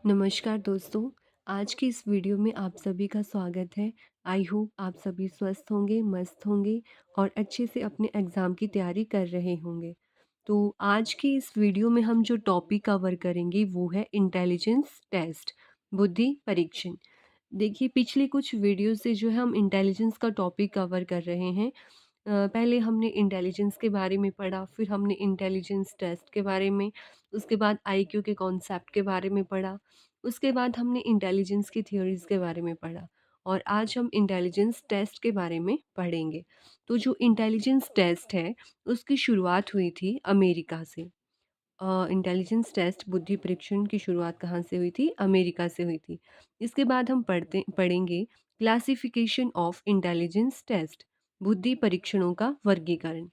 नमस्कार दोस्तों, आज की इस वीडियो में आप सभी का स्वागत है। आई होप आप सभी स्वस्थ होंगे, मस्त होंगे और अच्छे से अपने एग्ज़ाम की तैयारी कर रहे होंगे। तो आज की इस वीडियो में हम जो टॉपिक कवर करेंगे वो है इंटेलिजेंस टेस्ट, बुद्धि परीक्षण। देखिए पिछली कुछ वीडियो से जो है हम इंटेलिजेंस का टॉपिक कवर कर रहे हैं। पहले हमने इंटेलिजेंस के बारे में पढ़ा, फिर हमने इंटेलिजेंस टेस्ट के बारे में, उसके बाद आईक्यू के कॉन्सेप्ट के बारे में पढ़ा, उसके बाद हमने इंटेलिजेंस की थ्योरीज़ के बारे में पढ़ा और आज हम इंटेलिजेंस टेस्ट के बारे में पढ़ेंगे। तो जो इंटेलिजेंस टेस्ट है, उसकी शुरुआत हुई थी अमेरिका से। इंटेलिजेंस टेस्ट बुद्धि परीक्षण की शुरुआत कहाँ से हुई थी? अमेरिका से हुई थी। इसके बाद हम पढ़ेंगे क्लासिफिकेशन ऑफ इंटेलिजेंस टेस्ट, बुद्धि परीक्षणों का वर्गीकरण।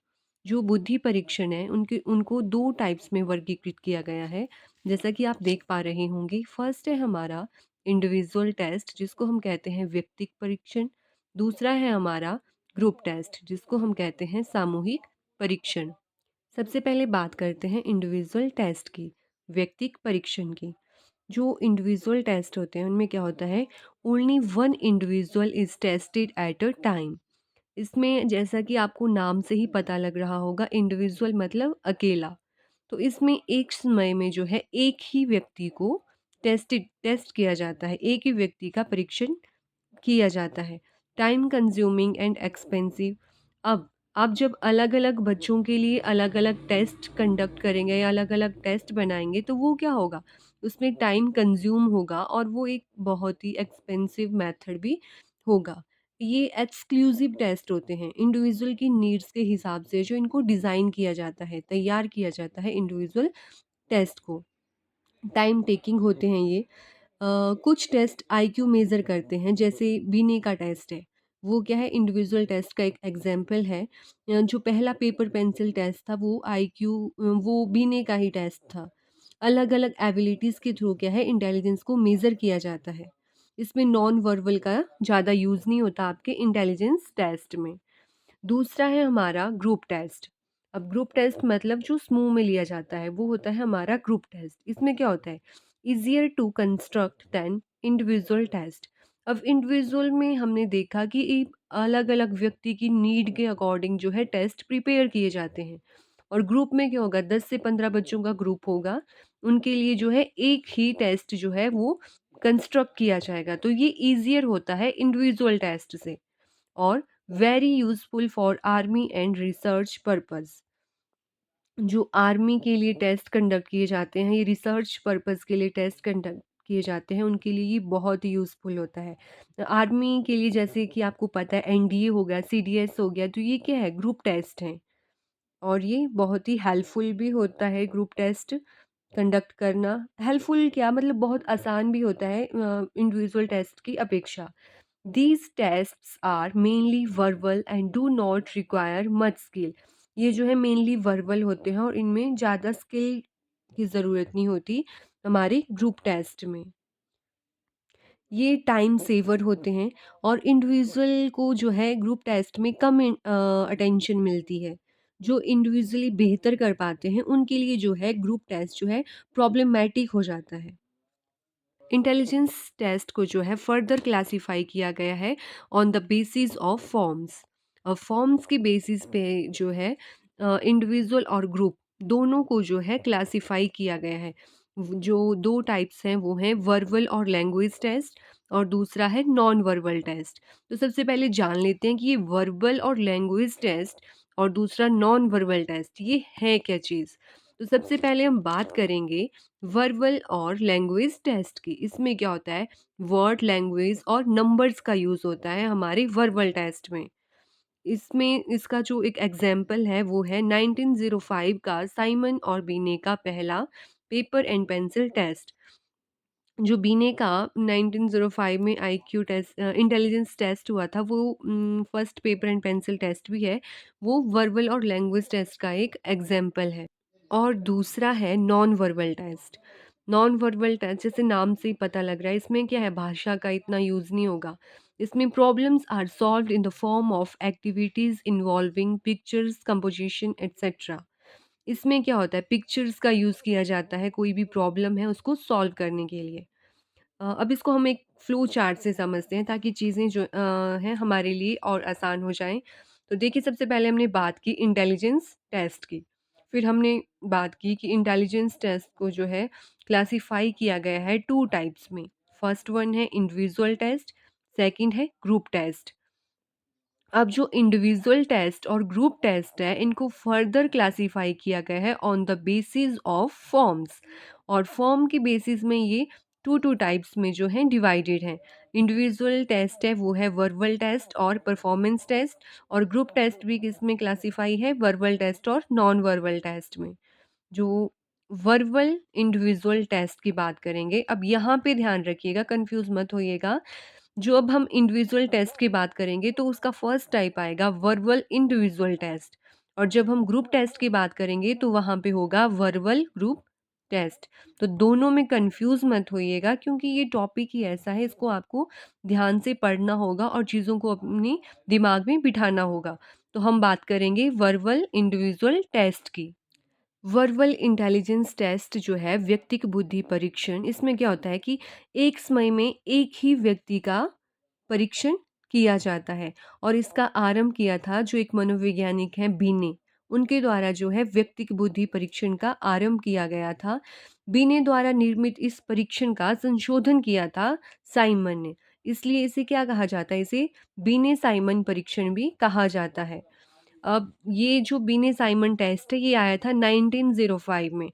जो बुद्धि परीक्षण है उनके उनको 2 टाइप्स में वर्गीकृत किया गया है, जैसा कि आप देख पा रहे होंगे। फर्स्ट है हमारा इंडिविजुअल टेस्ट जिसको हम कहते हैं व्यक्तिक परीक्षण, दूसरा है हमारा ग्रुप टेस्ट जिसको हम कहते हैं सामूहिक परीक्षण। सबसे पहले बात करते हैं इंडिविजुअल टेस्ट की, व्यक्तिक परीक्षण की। जो इंडिविजुअल टेस्ट होते हैं उनमें क्या होता है, only one individual is tested at a time. इसमें जैसा कि आपको नाम से ही पता लग रहा होगा, इंडिविजुअल मतलब अकेला। तो इसमें एक समय में जो है एक ही व्यक्ति को टेस्ट किया जाता है, एक ही व्यक्ति का परीक्षण किया जाता है। Time consuming and expensive. अब आप जब अलग-अलग बच्चों के लिए अलग-अलग टेस्ट कंडक्ट करेंगे या अलग-अलग टेस्ट बनाएँगे तो वो क्या होगा? उसमें टाइम कंज्यूम होगा और वो एक बहुत ही एक्सपेंसिव मेथड भी होगा। ये एक्सक्लूसिव टेस्ट होते हैं, इंडिविजुअल की नीड्स के हिसाब से जो इनको डिज़ाइन किया जाता है, तैयार किया जाता है इंडिविजुअल टेस्ट को। टाइम टेकिंग होते हैं ये। कुछ टेस्ट आईक्यू मेज़र करते हैं, जैसे बीने का टेस्ट है। वो क्या है, इंडिविजुअल टेस्ट का एक एग्जाम्पल है। जो पहला पेपर पेंसिल टेस्ट था वो आईक्यू वो बीने का ही टेस्ट था। अलग-अलग एबिलिटीज़ के थ्रू क्या है, इंटेलिजेंस को मेज़र किया जाता है। इसमें नॉन वर्बल का ज़्यादा यूज़ नहीं होता आपके इंटेलिजेंस टेस्ट में। दूसरा है हमारा ग्रुप टेस्ट। अब ग्रुप टेस्ट मतलब जो समूह में लिया जाता है वो होता है हमारा ग्रुप टेस्ट। इसमें क्या होता है, easier to construct then individual test. अब इंडिविजुअल में हमने देखा कि एक अलग अलग व्यक्ति की नीड के अकॉर्डिंग जो है टेस्ट प्रिपेयर किए जाते हैं और ग्रुप में क्या होगा, 10 से 15 बच्चों का ग्रुप होगा, उनके लिए जो है एक ही टेस्ट जो है वो कंस्ट्रक्ट किया जाएगा। तो ये ईजियर होता है इंडिविजुअल टेस्ट से और very useful for army and research purpose. जो आर्मी के लिए टेस्ट कंडक्ट किए जाते हैं, ये रिसर्च पर्पस के लिए टेस्ट कंडक्ट किए जाते हैं, उनके लिए ये बहुत ही यूज़फुल होता है। आर्मी के लिए जैसे कि आपको पता है एनडीए हो गया, सीडीएस हो गया, तो ये क्या है, ग्रुप टेस्ट हैं और ये बहुत ही हेल्पफुल भी होता है ग्रुप टेस्ट कंडक्ट करना। हेल्पफुल क्या मतलब बहुत आसान भी होता है इंडिविजुअल टेस्ट की अपेक्षा। These tests are mainly verbal and do not require much skill. ये जो है मेनली वर्बल होते हैं और इनमें ज़्यादा स्किल की ज़रूरत नहीं होती हमारे ग्रुप टेस्ट में। ये टाइम सेवर होते हैं और इंडिविजुअल को जो है ग्रुप टेस्ट में कम अटेंशन मिलती है। जो इंडिविजुअली बेहतर कर पाते हैं उनके लिए जो है ग्रुप टेस्ट जो है प्रॉब्लमैटिक हो जाता है। इंटेलिजेंस टेस्ट को जो है फर्दर क्लासिफाई किया गया है on the basis of forms. Forms के बेसिस पे जो है इंडिविजुअल और ग्रुप दोनों को जो है क्लासिफाई किया गया है। जो 2 टाइप्स हैं वो हैं वर्बल और लैंग्वेज टेस्ट और दूसरा है नॉन वर्बल टेस्ट। तो सबसे पहले जान लेते हैं कि ये वर्बल और लैंग्वेज टेस्ट और दूसरा नॉन वर्बल टेस्ट ये है क्या चीज़। तो सबसे पहले हम बात करेंगे वर्बल और लैंग्वेज टेस्ट की। इसमें क्या होता है, वर्ड, लैंग्वेज और नंबर्स का यूज़ होता है हमारे वर्बल टेस्ट में। इसमें इसका जो एक एग्जाम्पल है वो है 1905 का साइमन और बीने का पहला पेपर एंड पेंसिल टेस्ट। जो बीने का 1905 में आईक्यू टेस्ट इंटेलिजेंस टेस्ट हुआ था वो first paper and pencil test भी है। वो वर्बल और लैंग्वेज टेस्ट का एक एग्जाम्पल है। और दूसरा है non verbal test. Non verbal test जैसे नाम से ही पता लग रहा है, इसमें क्या है, भाषा का इतना यूज़ नहीं होगा। इसमें problems are solved in the form of activities involving pictures, composition etcetera. इसमें क्या होता है, पिक्चर्स का यूज़ किया जाता है, कोई भी प्रॉब्लम है उसको सॉल्व करने के लिए। अब इसको हम एक फ्लो चार्ट से समझते हैं ताकि चीज़ें जो हैं हमारे लिए और आसान हो जाएँ। तो देखिए, सबसे पहले हमने बात की इंटेलिजेंस टेस्ट की। फिर हमने बात की कि इंटेलिजेंस टेस्ट को जो है क्लासिफ़ाई किया गया है 2 टाइप्स में। फर्स्ट वन है इंडिविजुअल टेस्ट, सेकंड है ग्रुप टेस्ट। अब जो इंडिविजुअल टेस्ट और ग्रुप टेस्ट है, इनको फर्दर क्लासिफाई किया गया है on the basis of forms, और फॉर्म के बेसिस में ये टू टाइप्स में जो है डिवाइडेड है। इंडिविजुअल टेस्ट है वो है वर्बल टेस्ट और परफॉर्मेंस टेस्ट, और ग्रुप टेस्ट भी किस में क्लासिफाई है, वर्बल टेस्ट और नॉन वर्बल टेस्ट में। जो वर्बल इंडिविजुअल टेस्ट की बात करेंगे, अब यहाँ पे ध्यान रखिएगा, कंफ्यूज मत होइएगा। जो अब हम इंडिविजुअल टेस्ट की बात करेंगे तो उसका फर्स्ट टाइप आएगा वर्बल इंडिविजुअल टेस्ट, और जब हम ग्रुप टेस्ट की बात करेंगे तो वहाँ पे होगा वर्बल ग्रुप टेस्ट। तो दोनों में कंफ्यूज मत होइएगा, क्योंकि ये टॉपिक ही ऐसा है, इसको आपको ध्यान से पढ़ना होगा और चीज़ों को अपनी दिमाग में बिठाना होगा। तो हम बात करेंगे वर्बल इंडिविजुअल टेस्ट की। वर्बल इंटेलिजेंस टेस्ट जो है व्यक्तिक बुद्धि परीक्षण, इसमें क्या होता है कि एक समय में एक ही व्यक्ति का परीक्षण किया जाता है, और इसका आरंभ किया था जो एक मनोवैज्ञानिक हैं बीने, उनके द्वारा जो है व्यक्तिक बुद्धि परीक्षण का आरंभ किया गया था। बीने द्वारा निर्मित इस परीक्षण का संशोधन किया था साइमन ने, इसलिए इसे क्या कहा जाता है, इसे बीने साइमन परीक्षण भी कहा जाता है। अब ये जो बीने साइमन टेस्ट है ये आया था 1905 में।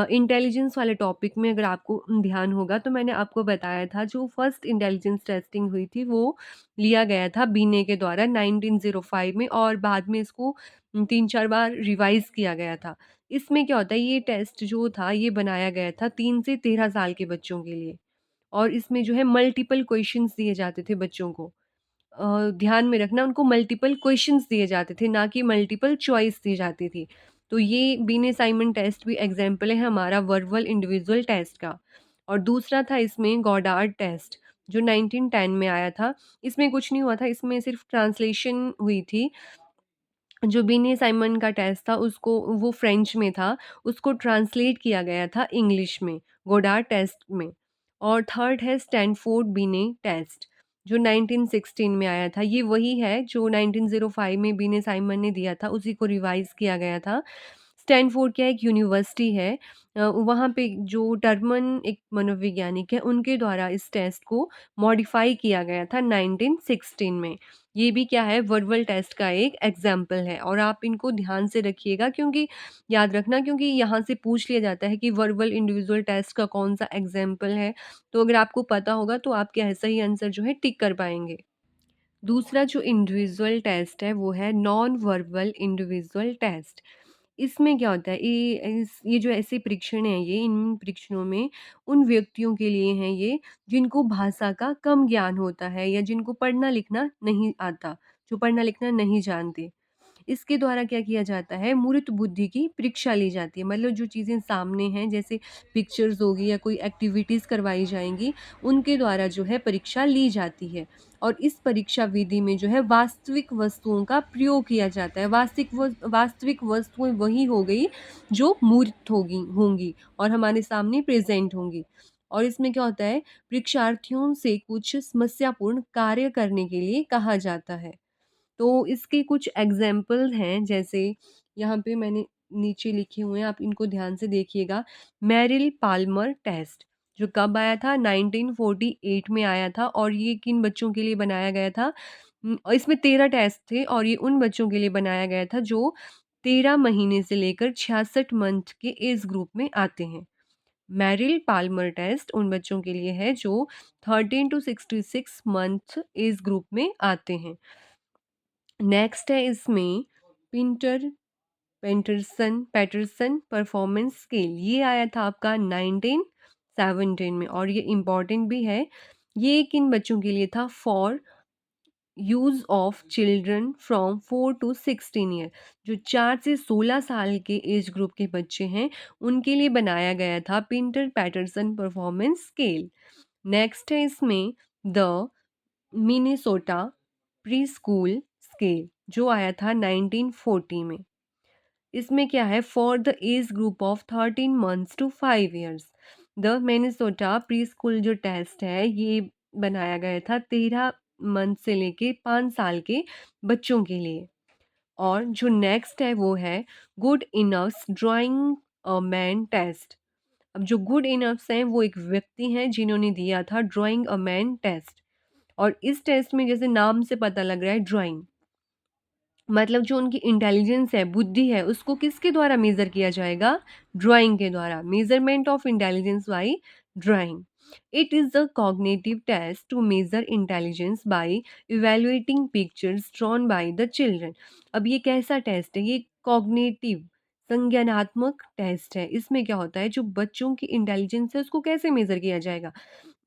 इंटेलिजेंस वाले टॉपिक में अगर आपको ध्यान होगा तो मैंने आपको बताया था जो फर्स्ट इंटेलिजेंस टेस्टिंग हुई थी वो लिया गया था बीने के द्वारा 1905 में, और बाद में इसको 3-4 बार रिवाइज़ किया गया था। इसमें क्या होता है, ये टेस्ट जो था ये बनाया गया था 3 से 13 साल के बच्चों के लिए, और इसमें जो है मल्टीपल क्वेश्चंस दिए जाते थे बच्चों को। ध्यान में रखना, उनको मल्टीपल क्वेश्चंस दिए जाते थे, ना कि मल्टीपल चॉइस दी जाती थी। तो ये बीने साइमन टेस्ट भी एग्जाम्पल है हमारा वर्बल इंडिविजुअल टेस्ट का। और दूसरा था इसमें गॉडार्ड टेस्ट, जो 1910 में आया था। इसमें कुछ नहीं हुआ था, इसमें सिर्फ ट्रांसलेशन हुई थी। जो बीने साइमन का टेस्ट था उसको, वो फ्रेंच में था, उसको ट्रांसलेट किया गया था इंग्लिश में गोडार्ड टेस्ट में। और थर्ड है स्टैनफोर्ड बीने टेस्ट, जो 1916 में आया था। ये वही है जो 1905 में बीने साइमन ने दिया था, उसी को रिवाइज किया गया था। स्टैनफोर्ड क्या एक यूनिवर्सिटी है, वहाँ पे जो टर्मन एक मनोवैज्ञानिक है उनके द्वारा इस टेस्ट को मॉडिफाई किया गया था 1916 में। ये भी क्या है, वर्बल टेस्ट का एक एग्जाम्पल है, और आप इनको ध्यान से रखिएगा, क्योंकि याद रखना, क्योंकि यहाँ से पूछ लिया जाता है कि वर्बल इंडिविजुअल टेस्ट का कौन सा एग्जाम्पल है। तो अगर आपको पता होगा तो आप क्या है, सही आंसर जो है टिक कर पाएंगे। दूसरा जो इंडिविजुअल टेस्ट है वो है नॉन वर्बल इंडिविजुअल टेस्ट। इसमें क्या होता है, ये जो ऐसे परीक्षण हैं, ये इन परीक्षणों में उन व्यक्तियों के लिए हैं ये जिनको भाषा का कम ज्ञान होता है, या जिनको पढ़ना लिखना नहीं आता, जो पढ़ना लिखना नहीं जानते। इसके द्वारा क्या किया जाता है, मूर्त बुद्धि की परीक्षा ली जाती है, मतलब जो चीज़ें सामने हैं, जैसे पिक्चर्स होगी या कोई एक्टिविटीज़ करवाई जाएंगी, उनके द्वारा जो है परीक्षा ली जाती है। और इस परीक्षा विधि में जो है वास्तविक वस्तुओं का प्रयोग किया जाता है। वास्तविक वस्तुएं वही हो गई जो मूर्त होंगी और हमारे सामने प्रेजेंट होंगी। और इसमें क्या होता है, परीक्षार्थियों से कुछ समस्यापूर्ण कार्य करने के लिए कहा जाता है। तो इसके कुछ एग्ज़ाम्पल हैं, जैसे यहाँ पे मैंने नीचे लिखे हुए हैं, आप इनको ध्यान से देखिएगा। मेरिल पाल्मर टेस्ट, जो कब आया था, 1948 में आया था, और ये किन बच्चों के लिए बनाया गया था, और इसमें 13 टेस्ट थे, और ये उन बच्चों के लिए बनाया गया था जो 13 महीने से लेकर 66 मंथ के एज ग्रुप में आते हैं। मेरिल पाल्मर टेस्ट उन बच्चों के लिए है जो 13 टू 66 मंथ एज ग्रुप में आते हैं। नेक्स्ट है इसमें पिंटर पेंटरसन पैटरसन परफॉर्मेंस स्केल, ये आया था आपका 1917 में, और ये इम्पॉर्टेंट भी है। ये किन बच्चों के लिए था, for use of children from 4 to 16 year, जो 4 से 16 साल के एज ग्रुप के बच्चे हैं उनके लिए बनाया गया था Pintner Paterson performance scale. Next है इसमें the Minnesota pre school scale, जो आया था 1940 में। इसमें क्या है, for the age group of 13 months to 5 years, the Minnesota preschool जो टेस्ट है ये बनाया गया था 13 मंथ से लेके 5 साल के बच्चों के लिए। और जो नेक्स्ट है वो है Goodenough's drawing a man test. अब जो गुड इनफ्स हैं वो एक व्यक्ति हैं जिन्होंने दिया था ड्राइंग अ मैन टेस्ट। और इस टेस्ट में जैसे नाम से पता लग रहा है ड्राइंग, मतलब जो उनकी इंटेलिजेंस है, बुद्धि है, उसको किसके द्वारा मेज़र किया जाएगा? ड्राइंग के द्वारा। Measurement of intelligence by drawing. It is a cognitive test to measure intelligence by evaluating pictures drawn by the children. अब ये कैसा टेस्ट है? ये कॉग्निटिव संज्ञानात्मक टेस्ट है। इसमें क्या होता है, जो बच्चों की इंटेलिजेंस है उसको कैसे मेज़र किया जाएगा?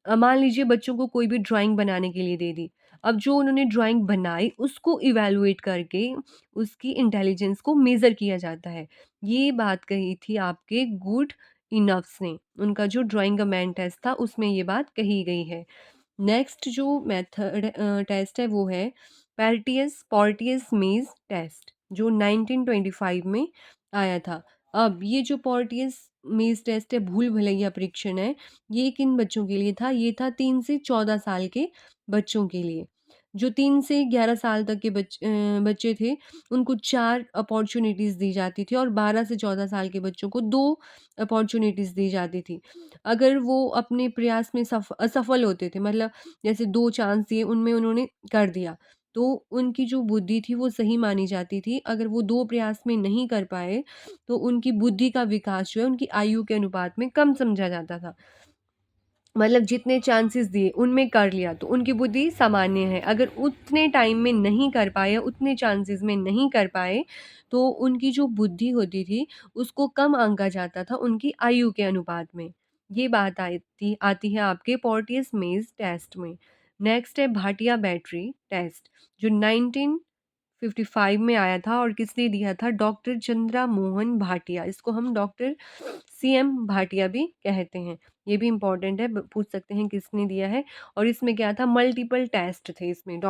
मान लीजिए बच्चों को कोई भी ड्राइंग बनाने के लिए दे दी। अब जो उन्होंने ड्राइंग बनाई उसको इवैल्यूएट करके उसकी इंटेलिजेंस को मेज़र किया जाता है। ये बात कही थी आपके गुड इनफ्स ने। उनका जो ड्राइंग अ मैन टेस्ट था उसमें ये बात कही गई है। नेक्स्ट जो मेथड टेस्ट है वो है पोर्टियस मेज़ टेस्ट, जो 1925 में आया था। अब ये जो पोर्टियस मेज़ टेस्ट है, भूल भुलैया परीक्षण है, ये किन बच्चों के लिए था? ये था 3 से 14 साल के बच्चों के लिए। जो 3 से 11 साल तक के बच्चे थे, उनको 4 अपॉर्च्युनिटीज़ दी जाती थी और 12 से 14 साल के बच्चों को 2 अपॉर्च्युनिटीज़ दी जाती थी। अगर वो अपने प्रयास में असफल होते थे, मतलब जैसे 2 चांस दिए उनमें उन्होंने कर दिया, तो उनकी जो बुद्धि थी वो सही मानी जाती थी। अगर वो 2 प्रयास में नहीं कर पाए, तो उनकी बुद्धि का विकास जो है उनकी आयु के अनुपात में कम समझा जाता था। मतलब जितने चांसेस दिए उनमें कर लिया तो उनकी बुद्धि सामान्य है। अगर उतने टाइम में नहीं कर पाए, उतने चांसेस में नहीं कर पाए, तो उनकी जो बुद्धि होती थी उसको कम आंका जाता था उनकी आयु के अनुपात में। ये बात आती आती है आपके पोर्टियस मेज़ टेस्ट में। नेक्स्ट है भाटिया बैटरी टेस्ट, जो 1955 में आया था और किसने दिया था? डॉक्टर चंद्रा मोहन भाटिया। इसको हम डॉक्टर सीएम भाटिया भी कहते हैं। ये भी इम्पोर्टेंट है, पूछ सकते हैं किसने दिया है। और इसमें क्या था, मल्टीपल टेस्ट थे इसमें।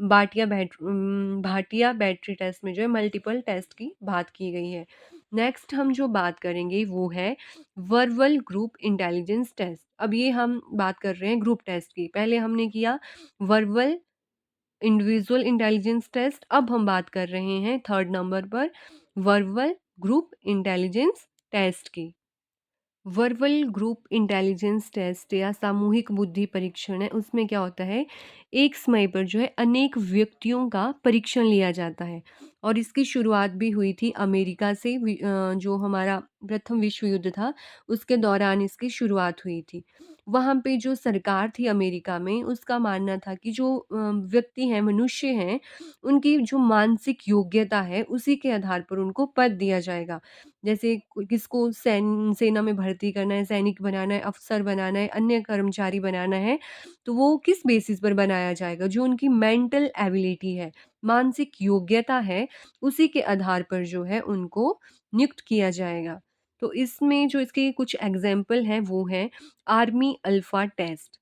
भाटिया बैटरी टेस्ट में जो है मल्टीपल टेस्ट की बात की गई है। नेक्स्ट हम जो बात करेंगे वो है वर्बल ग्रुप इंटेलिजेंस टेस्ट। अब ये हम बात कर रहे हैं ग्रुप टेस्ट की। पहले हमने किया वर्बल इंडिविजुअल इंटेलिजेंस टेस्ट, अब हम बात कर रहे हैं थर्ड नंबर पर वर्बल ग्रुप इंटेलिजेंस टेस्ट की। वर्बल ग्रुप इंटेलिजेंस टेस्ट या सामूहिक बुद्धि परीक्षण है, उसमें क्या होता है, एक समय पर जो है अनेक व्यक्तियों का परीक्षण लिया जाता है। और इसकी शुरुआत भी हुई थी अमेरिका से। जो हमारा प्रथम विश्व युद्ध था उसके दौरान इसकी शुरुआत हुई थी। वहाँ पे जो सरकार थी अमेरिका में, उसका मानना था कि जो व्यक्ति हैं, मनुष्य हैं, उनकी जो मानसिक योग्यता है उसी के आधार पर उनको पद दिया जाएगा। जैसे किसको सेना में भर्ती करना है, सैनिक बनाना है, अफ़सर बनाना है, अन्य कर्मचारी बनाना है, तो वो किस बेसिस पर बनाया जाएगा? जो उनकी मेंटल एबिलिटी है, मानसिक योग्यता है, उसी के आधार पर जो है उनको नियुक्त किया जाएगा। तो इसमें जो इसके कुछ एग्ज़ाम्पल हैं वो हैं आर्मी अल्फ़ा टेस्ट।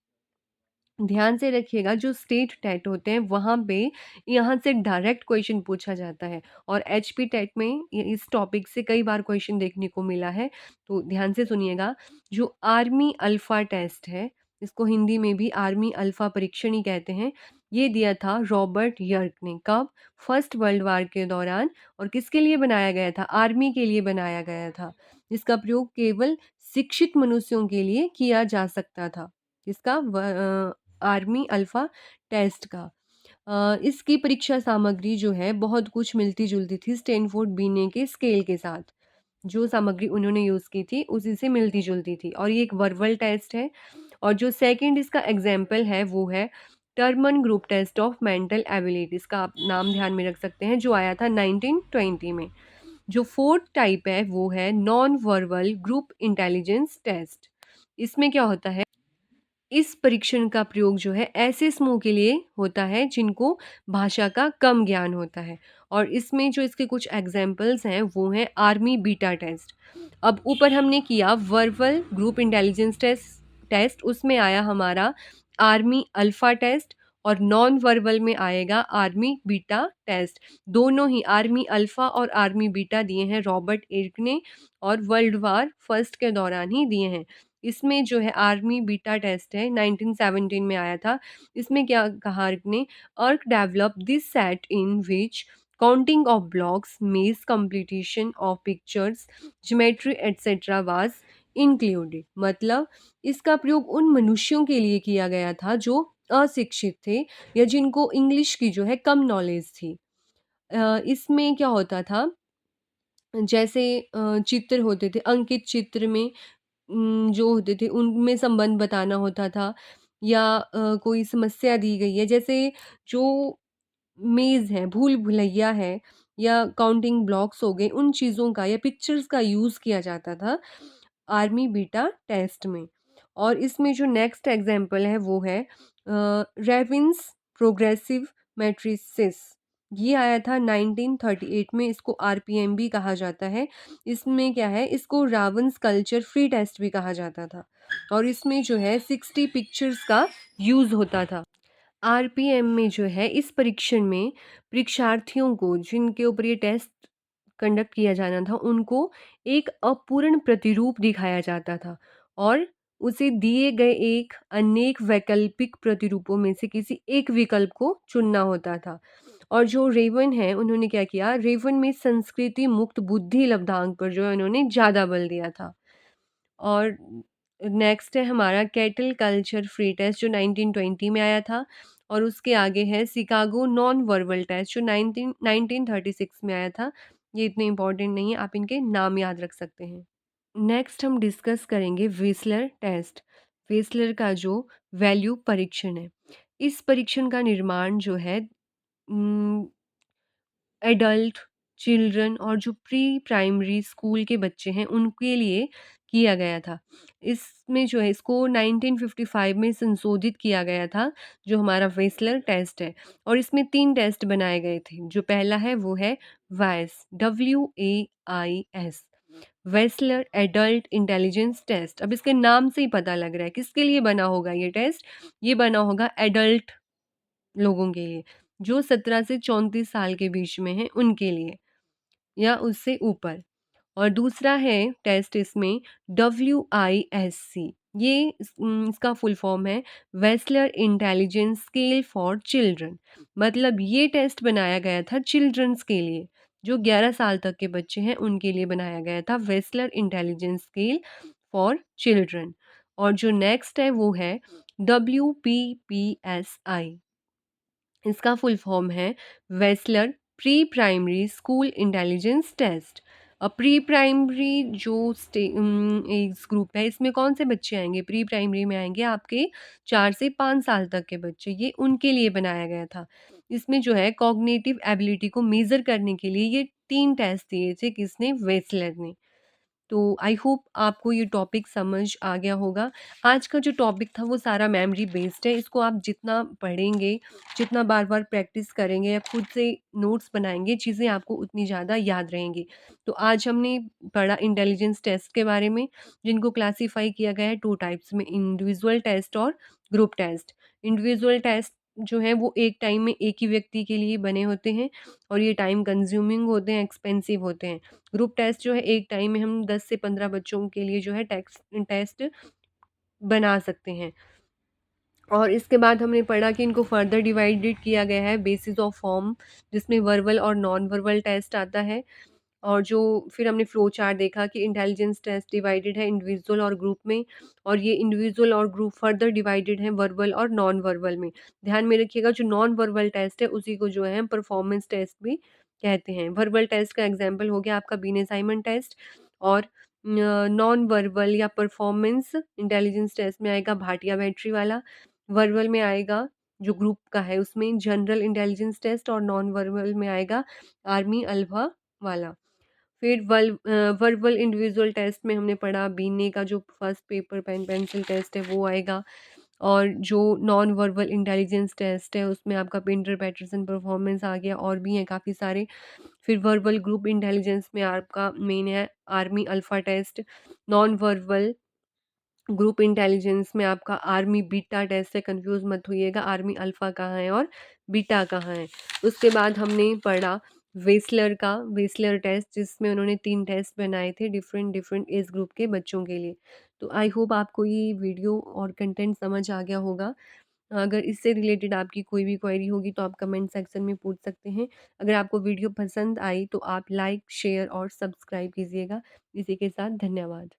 ध्यान से रखिएगा, जो स्टेट टेट होते हैं वहाँ पे यहाँ से डायरेक्ट क्वेश्चन पूछा जाता है और एचपी टेट में इस टॉपिक से कई बार क्वेश्चन देखने को मिला है। तो ध्यान से सुनिएगा। जो आर्मी अल्फा टेस्ट है, इसको हिंदी में भी आर्मी अल्फा परीक्षण ही कहते हैं। ये दिया था रॉबर्ट यर्क ने। कब? फर्स्ट वर्ल्ड वार के दौरान। और किसके लिए बनाया गया था? आर्मी के लिए बनाया गया था। इसका प्रयोग केवल शिक्षित मनुष्यों के लिए किया जा सकता था। इसका आर्मी अल्फ़ा टेस्ट का। इसकी परीक्षा सामग्री जो है बहुत कुछ मिलती-जुलती थी स्टैनफोर्ड बिने के स्केल के साथ। जो सामग्री उन्होंने यूज़ की थी उसी से मिलती-जुलती थी और ये एक वर्बल टेस्ट है। और जो सेकंड इसका एग्ज़ाम्पल है वो है Terman group test of mental abilities का आप नाम ध्यान में रख सकते हैं, जो आया था 1920 में। जो फोर्थ टाइप है वो है non verbal group intelligence test. इसमें क्या होता है, इस परीक्षण का प्रयोग जो है ऐसे समूह के लिए होता है जिनको भाषा का कम ज्ञान होता है। और इसमें जो इसके कुछ एग्जाम्पल्स हैं वो हैं आर्मी बीटा टेस्ट। अब ऊपर हमने किया वर्बल ग्रुप इंटेलिजेंस टेस्ट, उसमें आया हमारा आर्मी अल्फा टेस्ट। और नॉन वर्बल में आएगा आर्मी बीटा टेस्ट। दोनों ही आर्मी अल्फा और आर्मी बीटा दिए हैं रॉबर्ट इर्क ने, और वर्ल्ड वार फर्स्ट के दौरान ही दिए हैं। इसमें जो है आर्मी बीटा टेस्ट है 1917 में आया था। इसमें क्या कहा अर्क ने, अर्क develop this set in which counting of blocks, maze completion of pictures, geometry etcetera was included. मतलब इसका प्रयोग उन मनुष्यों के लिए किया गया था जो अशिक्षित थे या जिनको इंग्लिश की जो है कम नॉलेज थी। इसमें क्या होता था, जैसे चित्र होते थे, अंकित चित्र में जो होते थे उनमें संबंध बताना होता था, या कोई समस्या दी गई है, जैसे जो मेज़ है, भूल-भुलैया है या काउंटिंग ब्लॉक्स हो गए, उन चीज़ों का या पिक्चर्स का यूज़ किया जाता था आर्मी बीटा टेस्ट में। और इसमें जो नेक्स्ट एग्ज़ाम्पल है वो है रेविन्स प्रोग्रेसिव मैट्रिसेस। ये आया था 1938 में, इसको आरपीएम भी कहा जाता है। इसमें क्या है, इसको रावन्स कल्चर फ्री टेस्ट भी कहा जाता था, और इसमें जो है 60 पिक्चर्स का यूज़ होता था। आरपीएम में जो है इस परीक्षण में परीक्षार्थियों को जिनके ऊपर ये टेस्ट कंडक्ट किया जाना था उनको एक अपूर्ण प्रतिरूप दिखाया जाता था, और उसे दिए गए एक अनेक वैकल्पिक प्रतिरूपों में से किसी एक विकल्प को चुनना होता था। और जो रेवन है उन्होंने क्या किया, रेवन में संस्कृति मुक्त बुद्धि लब्धांक पर जो है उन्होंने ज़्यादा बल दिया था। और नेक्स्ट है हमारा कैटल कल्चर फ्री टेस्ट जो 1920 में आया था, और उसके आगे है शिकागो नॉन वर्बल टेस्ट जो 1936 में आया था। ये इतने इम्पोर्टेंट नहीं है, आप इनके नाम याद रख सकते हैं। नेक्स्ट हम डिस्कस करेंगे व्हिसलर टेस्ट। व्हिसलर का जो वैल्यू परीक्षण है, इस परीक्षण का निर्माण जो है एडल्ट, चिल्ड्रन और जो प्री प्राइमरी स्कूल के बच्चे हैं उनके लिए किया गया था। इसमें जो है इसको 1955 में संशोधित किया गया था, जो हमारा वेसलर टेस्ट है, और इसमें 3 टेस्ट बनाए गए थे। जो पहला है वो है वाइस, WAIS, Wechsler adult intelligence test. अब इसके नाम से ही पता लग रहा है किसके लिए बना होगा ये टेस्ट। ये बना होगा एडल्ट लोगों के लिए, जो 17 से 34 साल के बीच में हैं उनके लिए, या उससे ऊपर। और दूसरा है टेस्ट इसमें WISC। ये इसका फुल फॉर्म है Wechsler intelligence scale for children. मतलब ये टेस्ट बनाया गया था चिल्ड्रंस के लिए, जो 11 साल तक के बच्चे हैं उनके लिए बनाया गया था Wechsler intelligence scale for children. और जो नेक्स्ट है वो है WPPSI। इसका फुल फॉर्म है Wechsler pre primary school intelligence test. Pre primary जो एज ग्रुप है, इसमें कौन से बच्चे आएंगे, प्री प्राइमरी में आएंगे आपके 4 से 5 साल तक के बच्चे, ये उनके लिए बनाया गया था। इसमें जो है कॉग्निटिव एबिलिटी को मेज़र करने के लिए ये 3 टेस्ट दिए थे, किसने, वेसलर ने। तो आई होप आपको ये टॉपिक समझ आ गया होगा। आज का जो टॉपिक था वो सारा मेमोरी बेस्ड है। इसको आप जितना पढ़ेंगे, जितना बार-बार प्रैक्टिस करेंगे या खुद से नोट्स बनाएँगे, चीज़ें आपको उतनी ज़्यादा याद रहेंगी। तो आज हमने पढ़ा इंटेलिजेंस टेस्ट के बारे में, जिनको क्लासिफ़ाई किया गया है 2 टाइप्स में, इंडिविजुअल टेस्ट और ग्रुप टेस्ट। इंडिविजुअल टेस्ट जो है वो एक टाइम में एक ही व्यक्ति के लिए बने होते हैं, और ये टाइम कंज्यूमिंग होते हैं, एक्सपेंसिव होते हैं। ग्रुप टेस्ट जो है एक टाइम में हम 10 से 15 बच्चों के लिए जो है टेस्ट बना सकते हैं। और इसके बाद हमने पढ़ा कि इनको फर्दर डिवाइडेड किया गया है बेसिस ऑफ फॉर्म, जिसमें वर्बल और नॉन वर्बल टेस्ट आता है। और जो फिर हमने फ्लो चार्ट देखा कि इंटेलिजेंस टेस्ट डिवाइडेड है इंडिविजुअल और ग्रुप में, और ये इंडिविजुअल और ग्रुप फर्दर डिवाइडेड है वर्बल और नॉन वर्बल में। ध्यान में रखिएगा, जो नॉन वर्बल टेस्ट है उसी को जो है परफॉर्मेंस टेस्ट भी कहते हैं। वर्बल टेस्ट का एग्जाम्पल हो गया आपका बीने साइमन टेस्ट, और नॉन वर्बल या परफॉर्मेंस इंटेलिजेंस टेस्ट में आएगा भाटिया बैटरी वाला। वर्बल में आएगा जो ग्रुप का है उसमें जनरल इंटेलिजेंस टेस्ट, और नॉन वर्बल में आएगा आर्मी अल्फा वाला। फिर वर्बल इंडिविजुअल टेस्ट में हमने पढ़ा बीने का जो first paper pen pencil test है वो आएगा, और जो नॉन वर्बल इंटेलिजेंस टेस्ट है उसमें आपका पिंटर पैटरसन परफॉर्मेंस आ गया, और भी हैं काफ़ी सारे। फिर वर्बल ग्रुप इंटेलिजेंस में आपका मेन है army alpha test. Non verbal group intelligence में आपका आर्मी बीटा टेस्ट से कंफ्यूज मत होइएगा, आर्मी अल्फ़ा कहाँ है और बीटा कहाँ है। उसके बाद हमने पढ़ा वेसलर टेस्ट, जिसमें उन्होंने 3 टेस्ट बनाए थे डिफरेंट डिफरेंट एज ग्रुप के बच्चों के लिए। तो आई होप आपको ये वीडियो और कंटेंट समझ आ गया होगा। अगर इससे रिलेटेड आपकी कोई भी क्वेरी होगी तो आप कमेंट सेक्शन में पूछ सकते हैं। अगर आपको वीडियो पसंद आई तो आप लाइक, शेयर और सब्सक्राइब कीजिएगा। इसी के साथ धन्यवाद।